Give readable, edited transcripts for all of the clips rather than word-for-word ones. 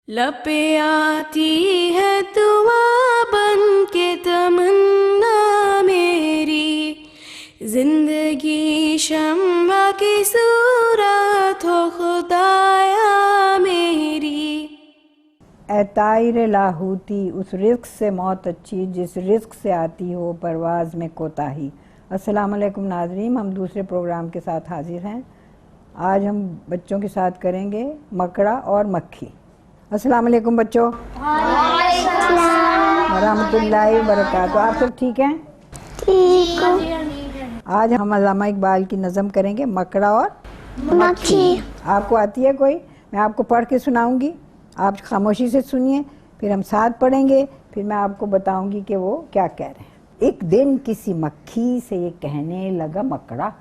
लपे आती है दुआ बन के तमन्ना मेरी, जिंदगी शम्मा की सूरत हो खुदाया मेरी। ए ताइर लाहूती, उस रिस्क से मौत अच्छी जिस रिस्क से आती हो परवाज़ में कोताही। अस्सलाम वालेकुम नाज़रीन, हम दूसरे प्रोग्राम के साथ हाजिर हैं। आज हम बच्चों के साथ करेंगे मकड़ा और मक्खी। अस्सलाम वालेकुम बच्चों। वरहमतुल्लाहि वबरकातुहू। आप सब ठीक हैं? ठीक। आज हम अल्लामा इकबाल की नज़म करेंगे मकड़ा और मक्खी। आपको आती है कोई? मैं आपको पढ़ के सुनाऊंगी, आप खामोशी से सुनिए, फिर हम साथ पढ़ेंगे, फिर मैं आपको बताऊंगी कि वो क्या कह रहे हैं। एक दिन किसी मक्खी से ये कहने लगा मकड़ा,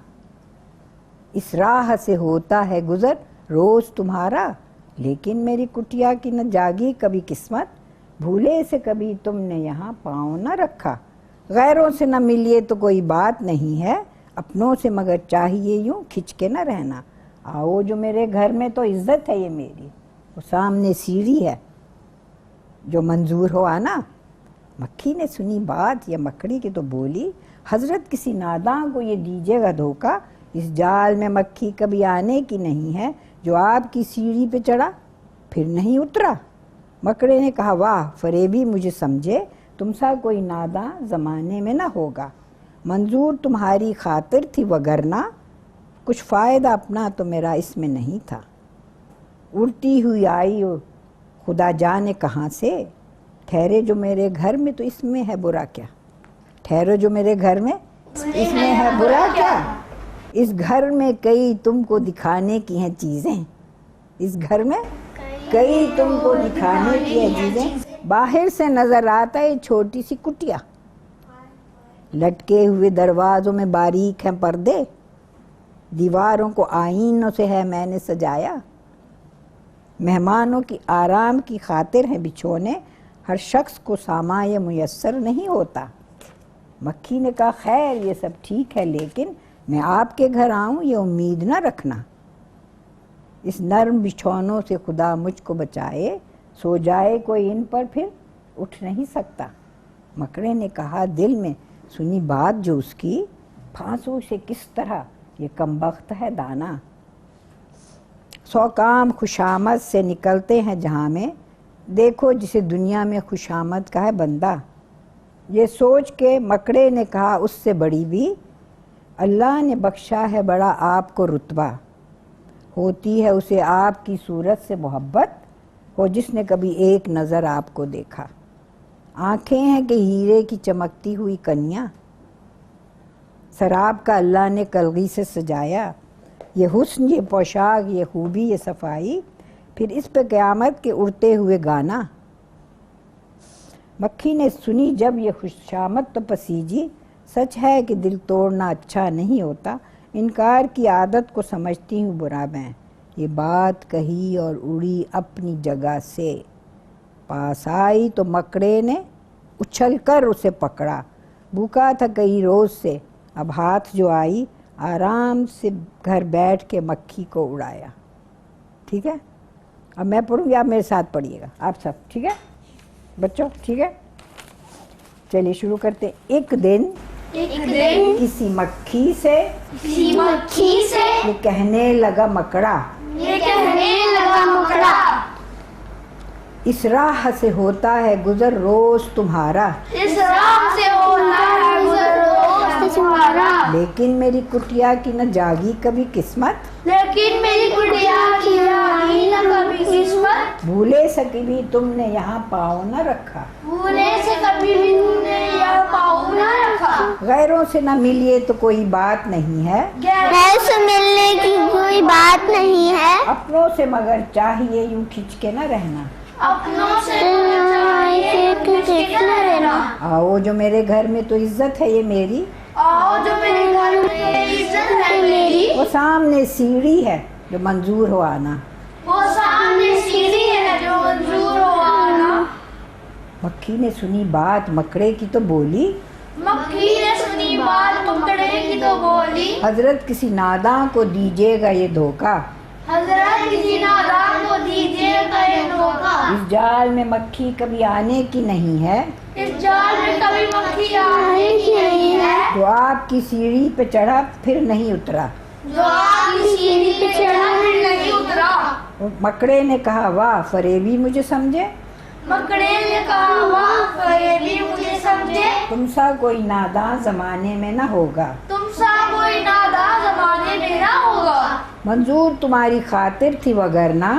इस राह से होता है गुजर रोज तुम्हारा, लेकिन मेरी कुटिया की न जागी कभी किस्मत, भूले से कभी तुमने यहाँ पाँव न रखा। गैरों से न मिलिए तो कोई बात नहीं है, अपनों से मगर चाहिए यूं खिंच के न रहना। आओ जो मेरे घर में तो इज्जत है ये मेरी, वो सामने सीढ़ी है जो मंजूर हो आना। मक्खी ने सुनी बात या मकड़ी की तो बोली, हजरत किसी नादां को ये दीजिएगा धोखा, इस जाल में मक्खी कभी आने की नहीं है, जो आपकी सीढ़ी पे चढ़ा फिर नहीं उतरा। मकड़े ने कहा, वाह फरेबी मुझे समझे, तुमसा कोई नादां ज़माने में ना होगा। मंजूर तुम्हारी खातिर थी वगरना, कुछ फ़ायदा अपना तो मेरा इसमें नहीं था। उड़ती हुई आई खुदा जाने कहाँ से, ठहरे जो मेरे घर में तो इसमें है बुरा क्या। ठहरो जो मेरे घर में इसमें है बुरा क्या। इस घर में कई तुमको दिखाने की हैं चीज़ें, इस घर में कई तुमको दिखाने की हैं चीज़ें। बाहर से नज़र आता है छोटी सी कुटिया, लटके हुए दरवाज़ों में बारीक हैं पर्दे, दीवारों को आईनों से है मैंने सजाया। मेहमानों की आराम की खातिर हैं बिछोने, हर शख्स को सामाय मुयस्सर नहीं होता। मक्खी ने कहा, खैर ये सब ठीक है, लेकिन मैं आपके घर आऊं ये उम्मीद न रखना। इस नर्म बिछौनों से खुदा मुझको बचाए, सो जाए कोई इन पर फिर उठ नहीं सकता। मकड़े ने कहा, दिल में सुनी बात जो उसकी, फांसों से किस तरह ये कमबख्त है दाना। 100 काम खुशामद से निकलते हैं जहाँ में, देखो जिसे दुनिया में खुशामद का है बंदा। ये सोच के मकड़े ने कहा, उससे बड़ी भी अल्लाह ने बख्शा है बड़ा आपको रुतबा, होती है उसे आपकी सूरत से मोहब्बत, हो जिसने कभी एक नज़र आपको देखा। आँखें हैं कि हीरे की चमकती हुई कन्या, शराब का अल्लाह ने कलगी से सजाया। ये हुस्न, ये पोशाक, ये खूबी, ये सफाई, फिर इस पे क़यामत के उड़ते हुए गाना। मक्खी ने सुनी जब ये खुशामद तो पसीजी, सच है कि दिल तोड़ना अच्छा नहीं होता, इनकार की आदत को समझती हूँ बुरा मैं। ये बात कही और उड़ी अपनी जगह से, पास आई तो मकड़े ने उछलकर उसे पकड़ा। भूखा था कई रोज़ से, अब हाथ जो आई आराम से घर बैठ के मक्खी को उड़ाया। ठीक है, अब मैं पढ़ूँगी, आप मेरे साथ पढ़िएगा, आप सब। ठीक है बच्चों? ठीक है, चलिए शुरू करते। एक दिन किसी मक्खी से ये कहने लगा मकड़ा, इस राह से होता है गुजर रोज तुम्हारा, लेकिन मेरी कुटिया की न जागी कभी किस्मत, भूले से कभी तुमने यहाँ पाँव न रखा। गैरों से न मिलिए तो कोई बात नहीं है, गैर से मिलने की कोई बात नहीं है, अपनों से मगर चाहिए यूं खिंच के न रहना। आओ जो मेरे घर में तो इज्जत है ये मेरी, वो सामने सीढ़ी है जो मंजूर हो आना। मक्खी ने सुनी बात मकड़े की तो बोली, हजरत किसी नादां को दीजिएगा ये धोखा, हजरत किसी नादान को दीजिएगा ये धोखा। इस जाल में मक्खी कभी आने की नहीं है, इस जाल में कभी मक्खी आने की नहीं है, जो आपकी सीढ़ी पे चढ़ा फिर नहीं उतरा। जो आपकी सीढ़ी पे चढ़ा फिर नहीं उतरा। मकड़े ने कहा वाह फरेबी मुझे समझे, मकड़े ने कहा वाह फरेबी मुझे समझे, तुम सा कोई नादान जमाने में न होगा, तुम सा कोई नादान जमाने में ना होगा। मंजूर तुम्हारी खातिर थी वगरना,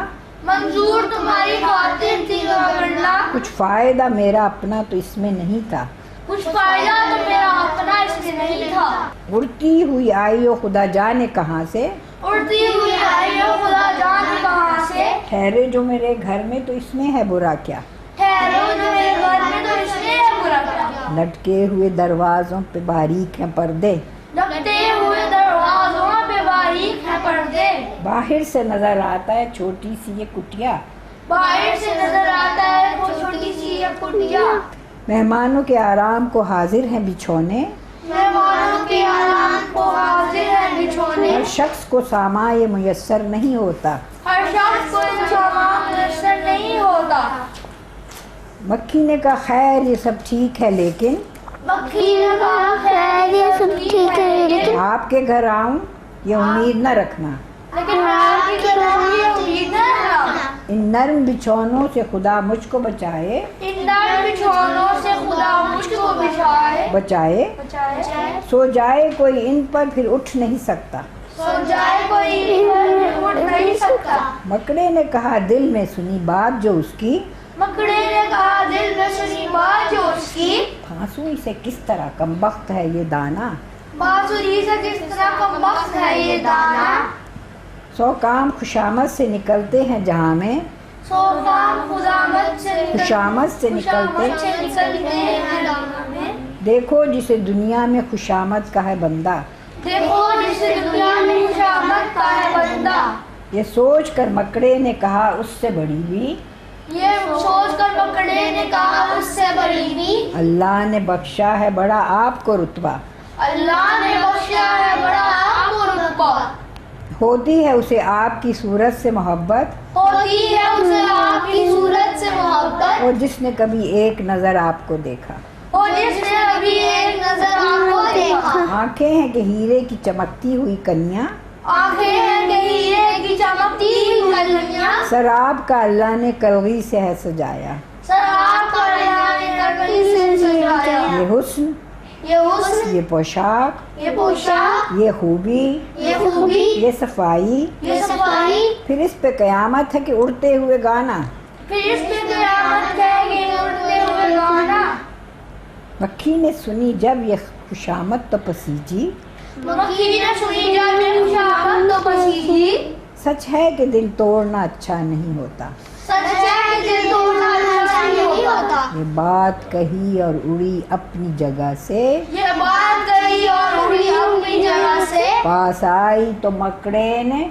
मंजूर तुम्हारी खातिर थी वरना, कुछ फायदा मेरा अपना तो इसमें नहीं था, कुछ फायदा तो मेरा अपना इसमें नहीं था। उड़ती हुई आई हो खुदा जाने कहाँ से, उड़ती हुई आई हो खुदा जाने कहाँ से, ठहरे जो मेरे घर में तो इसमें है बुरा क्या, ठहरो जो मेरे घर में तो इसमें है बुरा क्या। लटके हुए दरवाजों पे बारीक हैं पर्दे, लटके हुए दरवाजों पे बारीक है पर्दे, बाहर से नजर आता है छोटी सी ये कुटिया, बाहर से नजर आता है वो छोटी सी ये कुटिया। मेहमानों के आराम को हाजिर हैं बिछौने, मेहमानों के आराम को हाजिर है बिछोने, हर शख्स को सामा ये मुयस्सर नहीं होता, हर शख्स को इन सामान मुयस्सर नहीं होता। मक्खी ने कहा खैर ये सब ठीक है लेकिन मक्खी ने कहा खैर ये सब ठीक है लेकिन आपके घर आऊं ये उम्मीद न रखना, लेकिन आपकी तरह ये उम्मीद न रखना। इन नर्म बिछौनों से खुदा मुझको बचाए, इन नर्म बिछौनों से खुदा मुझको बचाए बचाए, सो जाए कोई इन पर फिर उठ नहीं सकता, सो जाए कोई इन पर उठ नहीं सकता। मकड़े ने कहा दिल में सुनी बात जो उसकी, मकड़े ने कहा दिल में सुनी बात जो उसकी, फांसुई से किस तरह कमबख्त है ये दाना, बांसुरी से किस तरह कमबख्त है ये दाना। सौ काम खुशामद से निकलते हैं जहाँ में, सो काम खुशामद से निकलते हैं दाना में। देखो जिसे दुनिया में खुशामद का है बंदा, देखो जिसे दुनिया में खुशामद का है बंदा। ये सोच कर मकड़े ने कहा उससे बड़ी भी, ये सोच कर मकड़े ने कहा उससे बड़ी भी, अल्लाह ने बख्शा है बड़ा आपको रुतबा, अल्लाह ने बख्शा है बड़ा आपको रुतबा। होती है उसे आपकी सूरत से मोहब्बत, होती है उसे आपकी सूरत से मोहब्बत, और जिसने कभी एक नजर आपको देखा, और जिसने अभी एक नजर आपको देखा। आंखें हैं कि हीरे की चमकती हुई कन्या, आंखें हैं कि हीरे की चमकती हुई कलियां, शराब का अल्लाह ने कलगी से है सजाया, शराब का अल्लाह ने कलगी से सजाया। ये हुस्न, ये पोशाक, ये पोशाक, ये खूबी, ये खूबी, ये सफाई, ये सफाई, फिर इस पे कयामत है कि उड़ते हुए गाना, फिर इस पे कयामत है कि उड़ते हुए गाना। मक्खी ने सुनी जब ये खुशामद तो पसीजी, मक्खी ने सुनी जब ये खुशामद तो पसीजी, सच है कि दिल तोड़ना अच्छा नहीं होता, सच है कि दिल तोड़ना अच्छा नहीं होता। ये बात कही और उड़ी अपनी जगह से, ये बात कही और उड़ी अपनी जगह से, पास आई तो मकड़े ने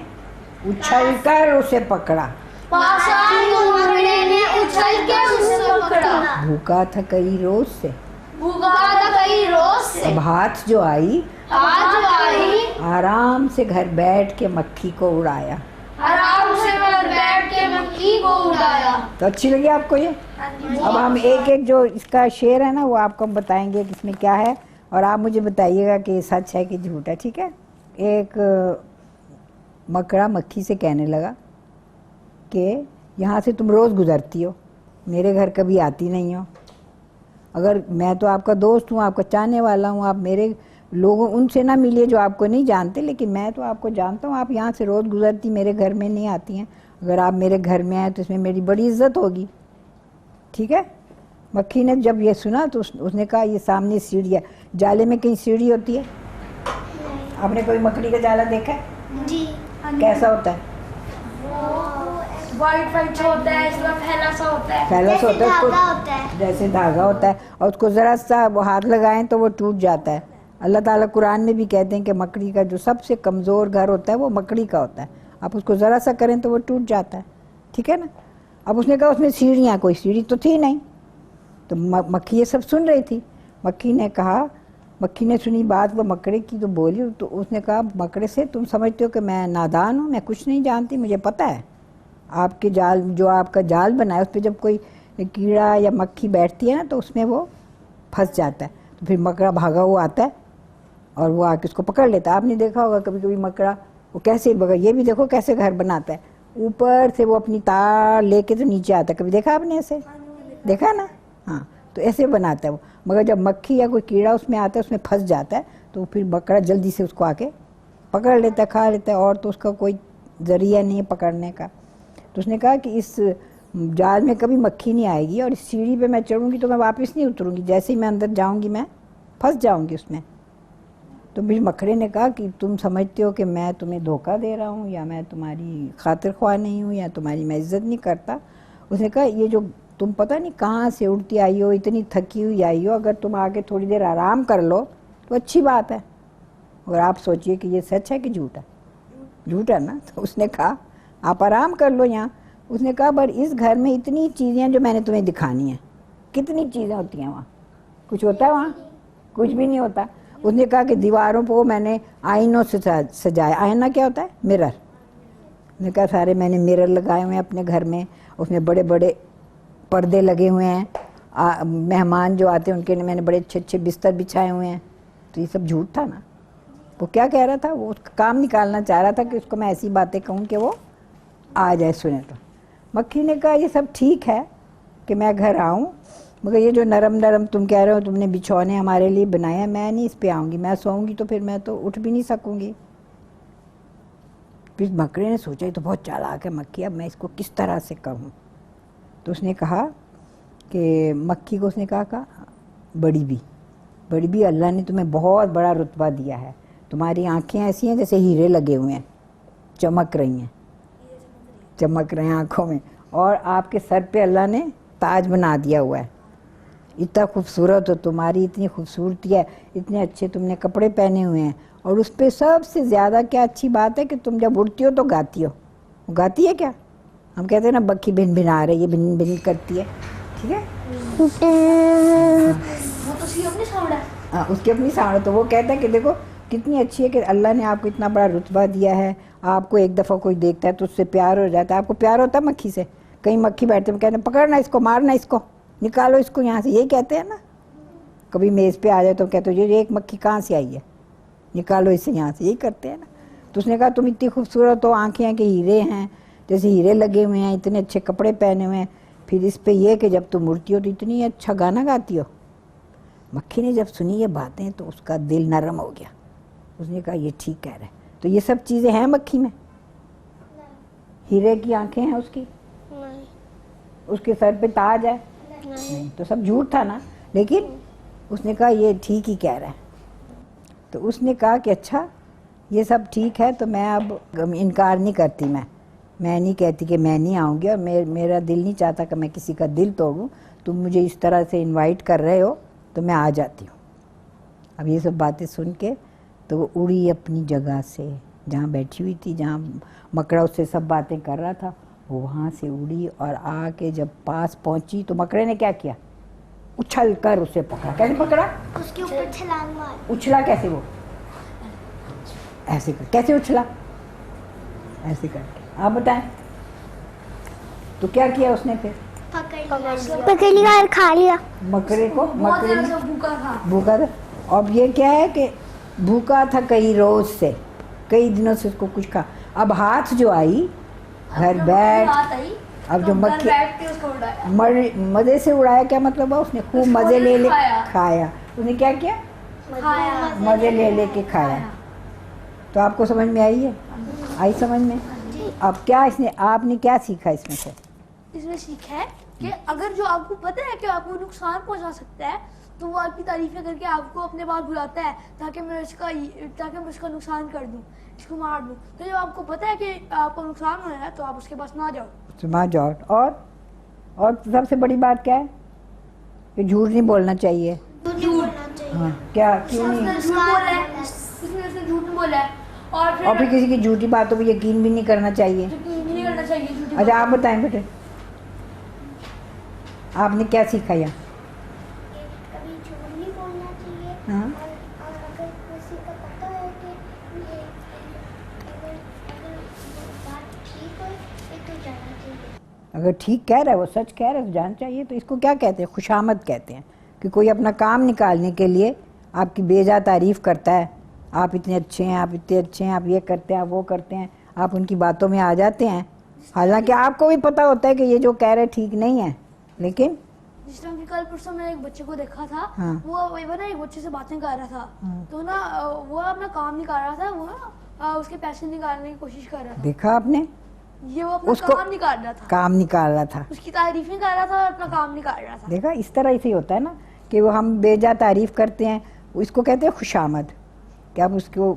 उछल कर उसे पकड़ा, पास आई तो मकड़े ने उछल के उसे पकड़ा। भूखा था कई रोज से, भूखा था कई रोज से, अब हाथ जो आई आज आई, आराम से घर बैठ के मक्खी को उड़ाया। आराम से घर बैठ के मक्खी को उड़ाया। तो अच्छी लगी आपको ये? अब हम एक एक जो इसका शेर है ना वो आपको हम बताएंगे कि इसमें क्या है, और आप मुझे बताइएगा कि ये सच है कि झूठ है, ठीक है? एक मकड़ा मक्खी से कहने लगा कि यहाँ से तुम रोज़ गुजरती हो, मेरे घर कभी आती नहीं हो, अगर मैं तो आपका दोस्त हूँ, आपका चाहने वाला हूँ, आप मेरे लोगों उनसे ना मिलिए जो आपको नहीं जानते, लेकिन मैं तो आपको जानता हूँ, आप यहाँ से रोज़ गुजरती मेरे घर में नहीं आती हैं, अगर आप मेरे घर में आए तो इसमें मेरी बड़ी इज्जत होगी, ठीक है? मक्खी ने जब ये सुना तो उसने कहा ये सामने सीढ़ी है, जाले में कहीं सीढ़ी होती है? आपने कोई मकड़ी का जाला देखा है? जी। कैसा होता है? वाइट वाइट होता है, इसमें फैला सा होता है, फैला सा होता है, धागा होता है, जैसे धागा होता है, और उसको ज़रा सा वो हाथ लगाएं तो वो टूट जाता है। अल्लाह ताला कुरान में भी कहते हैं कि मकड़ी का जो सबसे कमज़ोर घर होता है वो मकड़ी का होता है, आप उसको ज़रा सा करें तो वो टूट जाता है, ठीक है ना? अब उसने कहा उसमें सीढ़ियाँ, कोई सीढ़ी तो थी नहीं, तो मक्खी ये सब सुन रही थी। मक्खी ने कहा, मक्खी ने सुनी बात वो मकड़े की तो बोली, तो उसने कहा मकड़े से तुम समझते हो कि मैं नादान हूँ, मैं कुछ नहीं जानती, मुझे पता है आपके जाल, जो आपका जाल बना है उस पर जब कोई कीड़ा या मक्खी बैठती है ना तो उसमें वो फंस जाता है, तो फिर मकड़ा भागा हुआ आता है और वो आके उसको पकड़ लेता है। आपने देखा होगा कभी कभी मकड़ा वो कैसे ये भी देखो कैसे घर बनाता है, ऊपर से वो अपनी तार लेके तो नीचे आता है, कभी देखा आपने ऐसे? देखा ना? हाँ, तो ऐसे बनाता है वो। मगर जब मक्खी या कोई कीड़ा उसमें आता है, उसमें फंस जाता है, तो फिर मकड़ा जल्दी से उसको आके पकड़ लेता है, खा लेता है, और तो उसका कोई जरिया नहीं है पकड़ने का। तो उसने कहा कि इस जाल में कभी मक्खी नहीं आएगी, और इस सीढ़ी पे मैं चढ़ूंगी तो मैं वापस नहीं उतरूंगी, जैसे ही मैं अंदर जाऊंगी मैं फंस जाऊंगी उसमें। तो फिर मकड़े ने कहा कि तुम समझते हो कि मैं तुम्हें धोखा दे रहा हूँ, या मैं तुम्हारी खातिर ख्वाह नहीं हूँ, या तुम्हारी मैं इज्जत नहीं करता। उसने कहा ये जो तुम पता नहीं कहाँ से उड़ती आई हो, इतनी थकी हुई आई हो, अगर तुम आके थोड़ी देर आराम कर लो तो अच्छी बात है। और आप सोचिए कि ये सच है कि झूठ है? झूठ है ना। तो उसने कहा आप आराम कर लो यहाँ। उसने कहा पर इस घर में इतनी चीज़ें हैं जो मैंने तुम्हें दिखानी है। कितनी चीज़ें होती हैं वहाँ? कुछ होता है वहाँ? कुछ भी नहीं होता। उसने कहा कि दीवारों को मैंने आईनों से सजाया। आईना क्या होता है? मिरर। उसने कहा सारे मैंने मिरर लगाए हुए हैं अपने घर में, उसमें बड़े बड़े पर्दे लगे हुए हैं, मेहमान जो आते हैं उनके लिए मैंने बड़े अच्छे अच्छे बिस्तर बिछाए हुए हैं। तो ये सब झूठ था ना। वो क्या कह रहा था? वो उसका काम निकालना चाह रहा था कि उसको मैं ऐसी बातें कहूँ कि वो आ जाए सुने। तो मक्खी ने कहा ये सब ठीक है कि मैं घर आऊँ, मगर ये जो नरम नरम तुम कह रहे हो तुमने बिछौने हमारे लिए बनाए हैं, मैं नहीं इस पे आऊँगी। मैं सोऊंगी तो फिर मैं तो उठ भी नहीं सकूँगी। फिर मकड़े ने सोचा ये तो बहुत चालाक है मक्खी, अब मैं इसको किस तरह से कहूँ। तो उसने कहा कि मक्खी को उसने कहा बड़ी भी अल्लाह ने तुम्हें बहुत बड़ा रुतबा दिया है। तुम्हारी आंखें ऐसी हैं जैसे हीरे लगे हुए हैं, चमक रही हैं आंखों में, और आपके सर पे अल्लाह ने ताज बना दिया हुआ है। इतना खूबसूरत हो, तुम्हारी इतनी खूबसूरती है, इतने अच्छे तुमने कपड़े पहने हुए हैं, और उस पर सबसे ज़्यादा क्या अच्छी बात है कि तुम जब उड़ती हो तो गाती हो। गाती है क्या? हम कहते हैं ना बक्की भिन भिन आ रही है, भिन भिन करती है, ठीक है। वो तो उसकी अपनी साउंड है। हाँ, उसकी अपनी साउंड है। तो वो कहता है कि देखो कितनी अच्छी है कि अल्लाह ने आपको इतना बड़ा रुतबा दिया है। आपको एक दफ़ा कोई देखता है तो उससे प्यार हो जाता है। आपको प्यार होता है मक्खी से? कहीं मक्खी बैठते हैं कहते हैं पकड़ना इसको, मारना इसको, निकालो इसको यहाँ से, यही कहते हैं ना। कभी मेज़ पे आ जाए तो कहते हो ये एक मक्खी कहाँ से आई है, निकालो इसे यहाँ से, यही करते हैं ना। तो उसने कहा तुम इतनी खूबसूरत हो, आँखें के हीरे हैं, जैसे हीरे लगे हुए हैं, इतने अच्छे कपड़े पहने हुए हैं, फिर इस पे ये कि जब तुम उड़ती हो तो इतनी अच्छा गाना गाती हो। मक्खी ने जब सुनी ये बातें तो उसका दिल नरम हो गया। उसने कहा ये ठीक कह रहे। तो ये सब चीज़ें हैं मक्खी में? हीरे की आंखें हैं उसकी? नहीं। उसके सर पे ताज है? नहीं। तो सब झूठ था ना। लेकिन उसने कहा ये ठीक ही कह रहा है। तो उसने कहा कि अच्छा ये सब ठीक है, तो मैं अब इनकार नहीं करती, मैं नहीं कहती कि मैं नहीं आऊँगी, और मेरा दिल नहीं चाहता कि मैं किसी का दिल तोड़ूँ। तुम मुझे इस तरह से इनवाइट कर रहे हो तो मैं आ जाती हूँ। अब ये सब बातें सुन के तो वो उड़ी अपनी जगह से, जहाँ बैठी हुई थी, जहाँ मकड़ा उससे सब बातें कर रहा था, वो वहाँ से उड़ी और आके जब पास पहुँची तो मकड़े ने क्या किया? उछल कर उसे पकड़ा। कैसे पकड़ा? उसके ऊपर छलांग मार। उछला कैसे? वो ऐसे कर, कैसे उछला? ऐसे करके। आप बताएं तो क्या किया उसने? फिर पकड़ लिया और खा लिया मकड़े को। मकड़े ने भूखा था। अब ये क्या है कि भूखा था कई रोज से, कई दिनों से उसको कुछ खा। अब हाथ जो आई घर बैठ, अब जो मक्खी मजे से उड़ाया, क्या मतलब है? उसने खूब मजे ले खाया। उसने क्या किया? मजे ले के खाया। तो आपको समझ में आई है? आई समझ में? अब क्या इसने, आपने क्या सीखा इसमें से? इसमें सीखा है कि अगर जो आपको पता है कि आपको नुकसान पहुंचा सकता है तो वो आपकी तारीफें करके आपको अपने पास बुलाता है ताकि मैं उसका नुकसान कर दूं, इसको मार दूं। तो जब आपको पता है कि आपको नुकसान होना है तो आप उसके पास ना जाओ। और सबसे बड़ी बात क्या है कि झूठ नहीं बोलना चाहिए। हाँ, क्या क्यों नहीं? उसने झूठ नहीं बोला है। और फिर किसी की झूठी बातों पर यकीन भी नहीं करना चाहिए। अच्छा आप बताएं बेटे, आपने क्या सीखा यहाँ? कभी झूठ नहीं बोलना चाहिए। हाँ? और अगर किसी को पता है कि अगर बात ठीक हो तो जाना चाहिए। अगर ठीक कह रहा है, वो सच कह रहा है तो जान चाहिए। तो इसको क्या कहते हैं? खुशामद कहते हैं कि कोई अपना काम निकालने के लिए आपकी बेजा तारीफ़ करता है, आप इतने अच्छे हैं, आप इतने अच्छे हैं, आप ये करते हैं, आप वो करते हैं, आप उनकी बातों में आ जाते हैं, हालांकि आपको भी पता होता है कि ये जो कह रहे ठीक नहीं है, लेकिन जिस तरह कि कल परसों मैंने एक बच्चे को देखा था, हाँ। वो ना एक बच्चे से बातें कर रहा था, तो ना वो अपना काम नहीं कर रहा था, वो ना उसके पैसे निकालने की कोशिश कर रहा था। देखा आपने, ये वो अपना उसको काम निकाल रहा था, काम निकाल रहा था। उसकी तारीफें कर रहा था और अपना काम निकाल रहा था। देखा, इस तरह से होता है ना कि वो हम बेजा तारीफ़ करते हैं, इसको कहते हैं खुशामद। कि आप उसको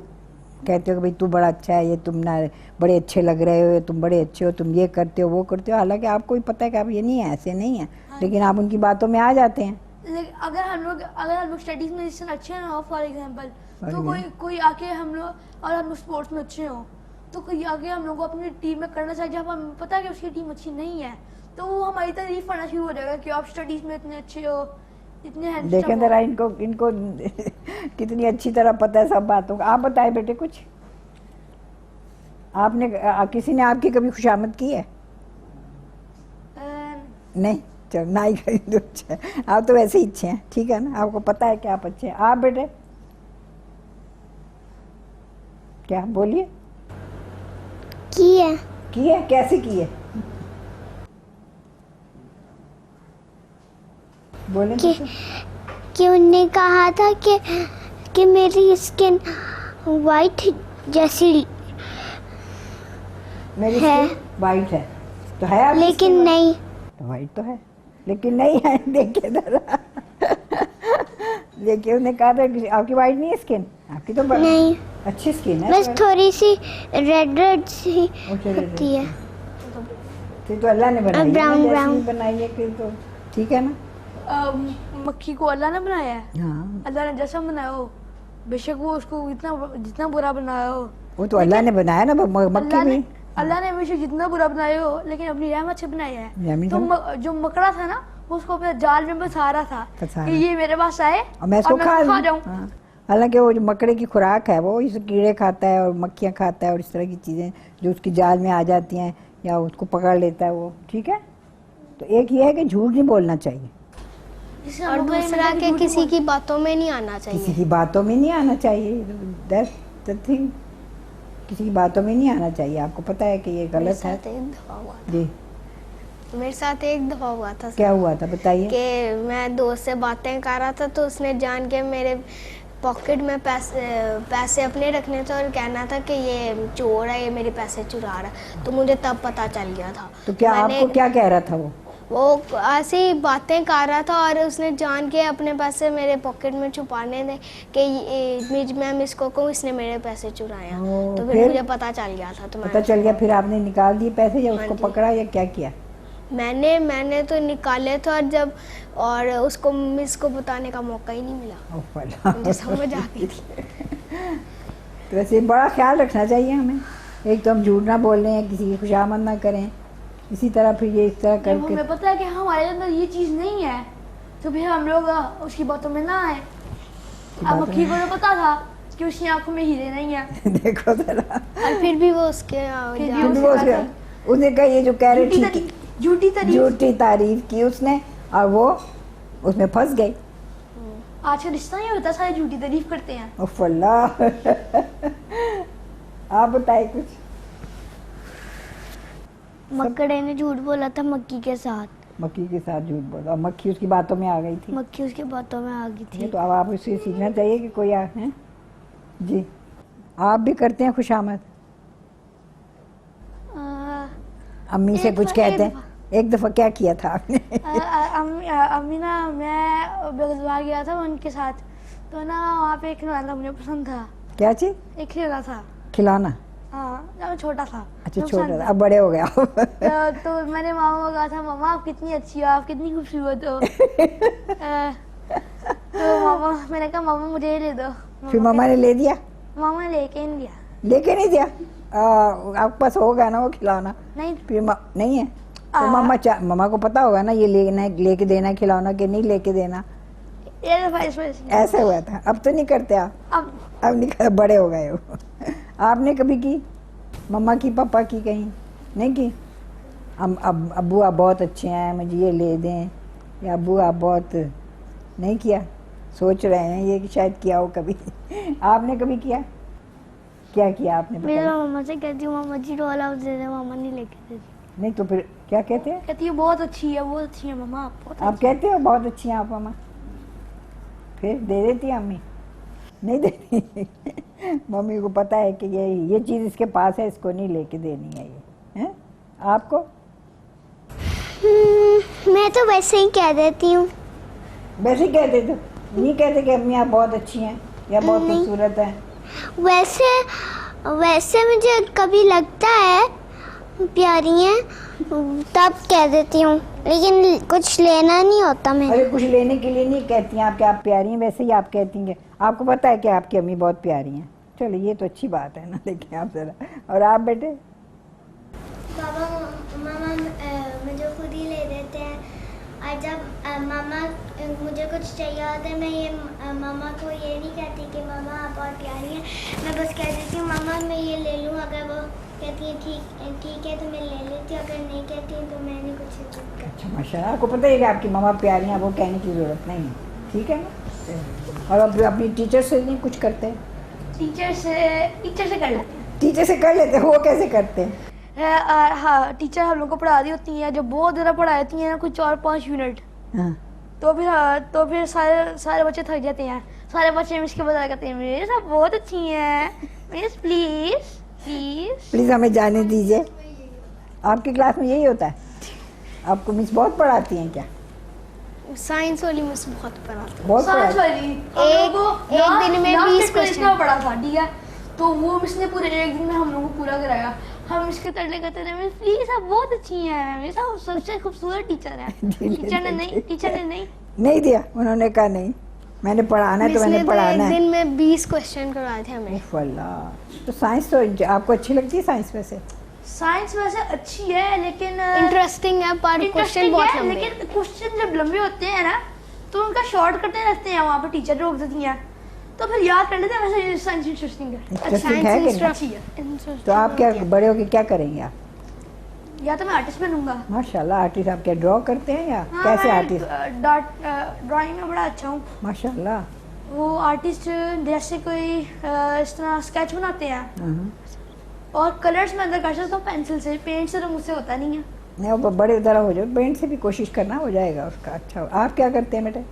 कहते हो कि भाई तू बड़ा अच्छा है, ये तुम ना बड़े अच्छे लग रहे हो, तुम बड़े अच्छे हो, तुम ये करते हो, वो करते हो, हालांकि आपको भी पता है कि आप ये नहीं है, ऐसे नहीं है, लेकिन आप उनकी बातों में आ जाते हैं। लेकिन अगर हम लोग स्टडीज में जिससे अच्छे हैं ना, फॉर एग्जांपल, तो कोई आके हम लोग स्पोर्ट्स में अच्छे हो, तो कोई आगे हम लोग को अपनी टीम में करना चाहिए। जब हमें पता है कि उसकी टीम अच्छी नहीं है, तो वो हमारी तारीफ करना शुरू हो जाएगा कि आप स्टडीज में इतने अच्छे हो, इतने handsome देखें हो। जरा इनको कितनी अच्छी तरह पता है सब बातों का। आप बताए बेटे कुछ, आपने किसी ने आपकी कभी खुशामद की है? नहीं, चलो ना ही कहीं तो अच्छा है। आप तो वैसे ही अच्छे हैं, ठीक है ना, आपको पता है कि आप अच्छे हैं। आप बेटे क्या बोलिए? की है कैसे की है? बोले कि उनने कहा था कि मेरी स्किन वाइट जैसी मेरी है। स्किन वाइट है तो है आपकी लेकिन skin नहीं, तो वाइट तो है लेकिन नहीं है। देखिए जरा देखिए, उन्हें कहा था कि आपकी वाइट नहीं है स्किन, आपकी तो नहीं, अच्छी स्किन है। बस थोड़ी सी रेड सी अच्छा, red होती है। फिर तो अल्लाह ने बनाई है, brown, जैसी brown। बनाई है फिर तो ठीक है ना। मक्खी को अल्लाह ने बनाया है, हाँ, अल्लाह ने जैसा बनाया हो, बेशक वो उसको जितना बुरा बनाया हो, वो तो अल्लाह ने बनाया ना, मक्खी भी। अल्लाह ने बेशक जितना बुरा बनाया हो, लेकिन अपनी रहमत से बनाया है। रहमत तो जो मकड़ा था ना, वो उसको अपने जाल में फंसा रहा था फंसा कि रहा। ये मेरे पास आए और मैं इसको खा लूं। जाऊं। हाँ। हालांकि वो जो मकड़े की खुराक है वो इस कीड़े खाता है और मक्खियाँ खाता है और इस तरह की चीज़ें जो उसकी जाल में आ जाती हैं या उसको पकड़ लेता है वो, ठीक है। तो एक ये है कि झूठ नहीं बोलना चाहिए, जिससे और हम लोग दूसरा ये कि झूठ किसी बोल- की बातों में नहीं आना किसी चाहिए। की बातों में नहीं आना चाहिए। दैट्स द थिंग, किसी की बातों में नहीं आना चाहिए। आपको पता है कि ये मेरे गलत है। साथ एक दफा हुआ जी, था, मेरे साथ एक दफा हुआ था क्या हुआ था बताइए। कि मैं दोस्त से बातें कर रहा था, तो उसने जान के मेरे पॉकेट में पैसे अपने रखने थे और कहना था कि ये चोर है, ये मेरे पैसे चुरा रहा है। तो मुझे तब पता चल गया था। तो क्या आपको क्या कह रहा था वो ऐसे ही बातें कर रहा था और उसने जान के अपने पैसे मेरे पॉकेट में छुपाने थे कि मैं इसको कहूँ इसने मेरे पैसे चुराया। ओ, तो फिर? फिर मुझे पता चल गया था। तो पता चल गया, फिर आपने निकाल दिए पैसे या उसको हाँ जी। पकड़ा या क्या किया? मैंने तो निकाले थे और उसको मिस को बताने का मौका ही नहीं मिला। ओह अल्लाह। मुझे समझ आ गई थी। तो वैसे बड़ा ख्याल रखना चाहिए हमें। एक तो हम झूठ ना बोल रहे हैं, किसी की खुशामद ना करें, इसी तरह फिर ये इस तरह जब करके हमें पता है कि हमारे अंदर ये चीज नहीं है, तो फिर हम लोग उसकी बातों में ना आए। अब बातों मक्खी में- को तो पता था कि उसकी आंखों में हीरे नहीं है। देखो जरा, और फिर भी वो उसके फिर भी फिर भी वो उसने कहा ये जो कह रहे ठीक है, झूठी तारीफ। झूठी तारीफ की उसने और वो उसमें फंस गई। आज का रिश्ता नहीं होता, सारे झूठी तारीफ करते हैं। उफ अल्लाह। आप बताए कुछ। मकड़े ने झूठ बोला था मक्खी के साथ, मक्खी के साथ झूठ बोला और मक्खी उसकी बातों में आ गई थी। मक्खी उसके बातों में आ गई ये थी। तो अब आप उससे सीखना चाहिए कि कोई हैं जी, आप भी करते हैं खुशामद? अम्मी से कुछ कहते हैं? एक दफ़ा क्या किया था आपने? अम्मी ना, मैं बेगुसराय गया था उनके साथ, तो ना वहाँ पे एक खिलौना मुझे पसंद था। क्या चीज़? एक खिलौना था, खिलौना? हाँ, जब मैं छोटा था। अच्छा, मुझे छोटा पसंद था, था। अब बड़े हो गया। तो मैंने मामा को कहा था, मामा आप कितनी अच्छी हो, आप कितनी खूबसूरत हो। तो मामा, मैंने कहा मामा मुझे ये दे दो। फिर मम्मा ने ले दिया? मामा ने लेके नहीं दिया। लेके नहीं दिया? आपके पास होगा ना वो खिलौना? नहीं, फिर नहीं है तो मम्मा को पता होगा ना ये लेके देना खिलौना कि नहीं लेके देना। ये दफा इस वजह से। ऐसा हुआ था। अब तो नहीं करते आप? अब नहीं कर, बड़े हो गए हो। आपने कभी की? मम्मा की, पापा की, कहीं नहीं की? अब अब्बू आप बहुत अच्छे हैं, मुझे ये ले दें, या अब्बू आप बहुत नहीं किया? सोच रहे हैं ये कि शायद किया हो कभी। आपने कभी किया? क्या किया आपने? मेरी बताइए। मामा से कहती हूँ मामा जी रोल आउट दे दे, मामा नहीं लेके देती। नहीं तो फिर क्या कहते हैं? कहती है बहुत अच्छी है, बहुत अच्छी है मम्मा, बहुत आप कहते हो बहुत अच्छी हैं आप मम्मा, फिर दे देती है अम्मी? नहीं देती। मम्मी को पता है कि ये चीज़ इसके पास है, इसको नहीं लेके देनी है ये, हैं? आपको? मैं तो वैसे ही कह देती हूँ। वैसे ही कह देते हो? नहीं कहते कि अम्मी आप बहुत अच्छी हैं या बहुत नहीं। खूबसूरत हैं? वैसे मुझे कभी लगता है प्यारी हैं तब कह देती हूँ, लेकिन कुछ लेना नहीं होता मेरे। अरे कुछ लेने के लिए नहीं कहती हैं आप कि आप प्यारी हैं, वैसे ही आप कहती हैं। आपको पता है कि आपकी अम्मी बहुत प्यारी हैं। चलो ये तो अच्छी बात है ना। देखिए आप ज़रा, और आप बेटे? पापा मामा मुझे खुद ही ले देते हैं, और जब मामा मुझे कुछ चाहिए होता है मैं ये मामा को ये नहीं कहती कि मामा आप बहुत प्यारी हैं, मैं बस कह देती हूँ मामा मैं ये ले लूँ। अगर वो कहती है ठीक है तो मैं ले लेती हूँ, अगर नहीं कहती हूँ तो मैं नहीं कुछ करती। अच्छा माशाल्लाह, आपको पता है कि आपकी मम्मा प्यारी हैं, वो कहने की ज़रूरत नहीं है, ठीक है ना? और अब अपनी टीचर से नहीं कुछ करते हैं? टीचर से कर लेते हैं। टीचर से कर लेते हैं, वो कैसे करते हैं? हाँ, टीचर हम लोग को पढ़ा रही होती हैं, जब बहुत ज़्यादा पढ़ा देती हैं ना, कुछ 4-5 मिनट, हाँ। तो फिर सारे बच्चे थक जाते हैं। सारे बच्चे मिस के बता कहते हैं मिस आप बहुत अच्छी हैं, मिस प्लीज प्लीज। प्लीज़ हमें जाने दीजिए। आपकी क्लास में यही होता है? आपको मिस बहुत पढ़ाती हैं क्या? साइंस वाली मिस बहुत पढ़ाती। बहुत साइंस पढ़ाती? वाली एक दिन में 20 क्वेश्चन पढ़ा था, ठीक है? तो वो मिस ने पूरे एक दिन में हम लोगों को पूरा कराया। हम इसके तरले कहते थे मिस प्लीज आप बहुत अच्छी हैं, मिस आप सबसे खूबसूरत टीचर हैं। टीचर ने नहीं दिया, उन्होंने कहा नहीं, मैंने पढ़ाना है तो मैंने पढ़ाना एक है। दिन में 20 क्वेश्चन करवाए थे हमें। उफ अल्लाह। तो साइंस तो आपको अच्छी लगती है साइंस वैसे? साइंस वैसे अच्छी है लेकिन इंटरेस्टिंग है पर क्वेश्चन बहुत लंबे हैं। लेकिन क्वेश्चन जब लंबे होते हैं ना तो उनका शॉर्ट करते रहते हैं, वहाँ पे टीचर रोक देती हैं, तो फिर याद कर लेते हैं। वैसे साइंस इंटरेस्टिंग है, इंटरेस्टिंग है कि अच्छी है। नहीं? तो आप क्या बड़े होके क्या करेंगे आप? या तो मैं आर्टिस्ट बनूंगा। माशाल्लाह, आर्टिस्ट आप क्या ड्रॉ करते हैं या कैसे आर्टिस्ट? ड्राइंग में बड़ा अच्छा हूँ। माशाल्लाह। वो आर्टिस्ट जैसे कोई इस तरह स्केच बनाते हैं हाँ। और कलर्स में अंदर कर सकता हूँ पेंसिल से, पेंट से तो मुझसे होता नहीं है। नहीं वो बड़े तरह हो जाओ, पेंट से भी कोशिश करना, हो जाएगा उसका। अच्छा आप क्या करते हैं बेटे?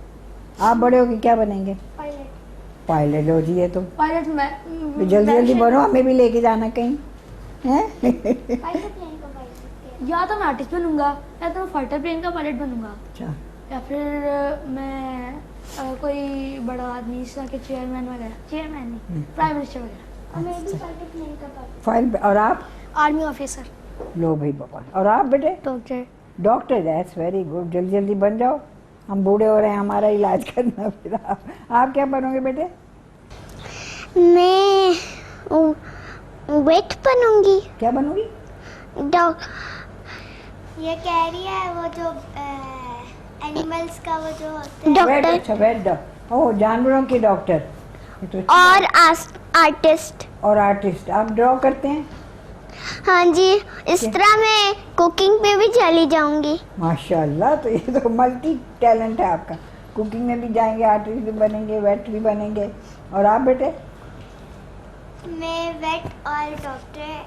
आप बड़े होके क्या बनेंगे? पायलट हो जी। ये तो पायलट जल्दी जल्दी बनो, हमें भी लेके जाना कहीं, हैं? या तो मैं आर्टिस्ट बनूंगा या तो मैं फाइटर प्लेन का पायलट बनूंगा, अच्छा। या फिर मैं कोई बड़ा आदमी जैसा कि चेयरमैन वगैरह, चेयरमैन नहीं प्राइम मिनिस्टर वगैरह। फाइल। और आप? Army officer. लो भाई बाबा। और आप बेटे? Doctor. Doctor, that's very good. जल्दी जल्दी बन जाओ, हम बूढ़े हो रहे हैं, हमारा इलाज करना। फिर आप क्या बनोगे बेटे? मैं वेट बनूंगी। क्या बनोगी? ये कह रही है वो जो एनिमल्स का वो जो होता है वेट। डॉक्टर अच्छा वेट डॉक्टर, ओह जानवरों की डॉक्टर। ये तो अच्छी और बात। आर्टिस्ट। और आर्टिस्ट आप ड्रॉ करते हैं? हाँ जी, इस तरह मैं कुकिंग पे भी चली जाऊंगी। माशाल्लाह, तो ये तो मल्टी टैलेंट है आपका। कुकिंग में भी जाएंगे, आर्टिस्ट भी बनेंगे, वेट भी बनेंगे। और आप बेटे? मैं वेट और डॉक्टर।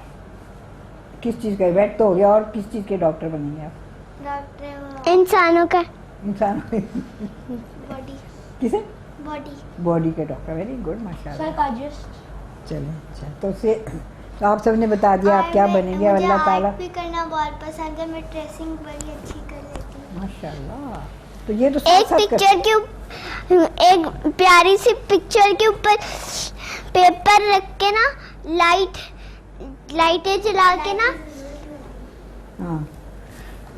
किस चीज़ का? वेट तो हो गया, और किस चीज़ के डॉक्टर बनेंगे आप? डॉक्टर इंसानों का इंसान। बॉडी। किसे? बॉडी के डॉक्टर। वेरी गुड माशाल्लाह। साइकोलॉजिस्ट। चलिए अच्छा, तो आप सबने बता दिया आप क्या बनेंगे। अल्लाह ताला। भी करना बहुत पसंद है, मैं ड्रेसिंग बड़ी अच्छी कर लेती हूँ। माशाल्लाह। तो ये तो एक पिक्चर के एक प्यारी सी पिक्चर के ऊपर पेपर रख के ना लाइटें जला के ना हाँ,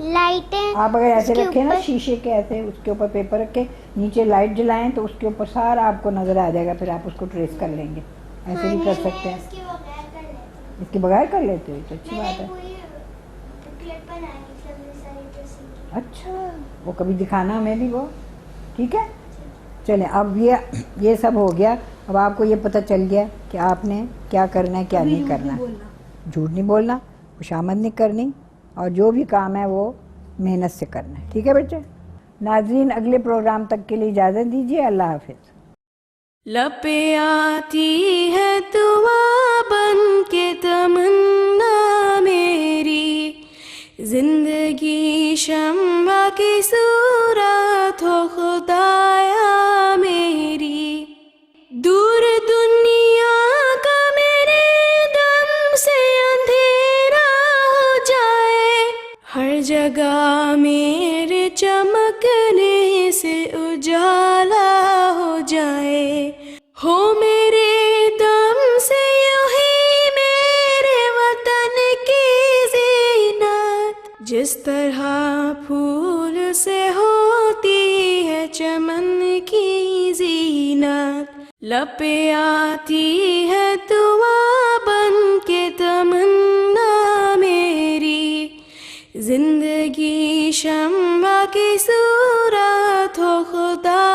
लाइटें आप अगर ऐसे उसके रखें ना ऊपर- शीशे के, ऐसे उसके ऊपर पेपर रख के नीचे लाइट जलाएं तो उसके ऊपर सारा आपको नजर आ जाएगा, फिर आप उसको ट्रेस कर लेंगे। ऐसे भी कर सकते हैं। इसके बगैर कर लेती हूँ। इसके बगैर कर लेते हो तो अच्छी मैंने बात है। पूरी बुकलेट बनाई सबसे सारी ड्रेसिंग की। अच्छा, वो कभी दिखाना हमें भी वो, ठीक है? चलें, अब ये सब हो गया। अब आपको ये पता चल गया कि आपने क्या करना है क्या नहीं करना। झूठ नहीं बोलना, खुशामद नहीं करनी, और जो भी काम है वो मेहनत से करना है। ठीक है बच्चे? नाज़रीन, अगले प्रोग्राम तक के लिए इजाज़त दीजिए। अल्लाह हाफिज़। लपे आती है दुआ बन के तमन्ना मेरी, जिंदगी शम्मा की सूरत हो खुदाया मेरी। दूर दुनिया का मेरे दम से अंधेरा हो जाए, हर जगह मेरे चमकने से उजाला हो जाए। हो मेरे दम से यूं ही मेरे वतन की ज़ीनत, जिस तरह फूल से होती है चमन की ज़ीनत। लपे आती है दुआ बन के तमन्ना मेरी, जिंदगी शम्मा की सूरत हो खुदा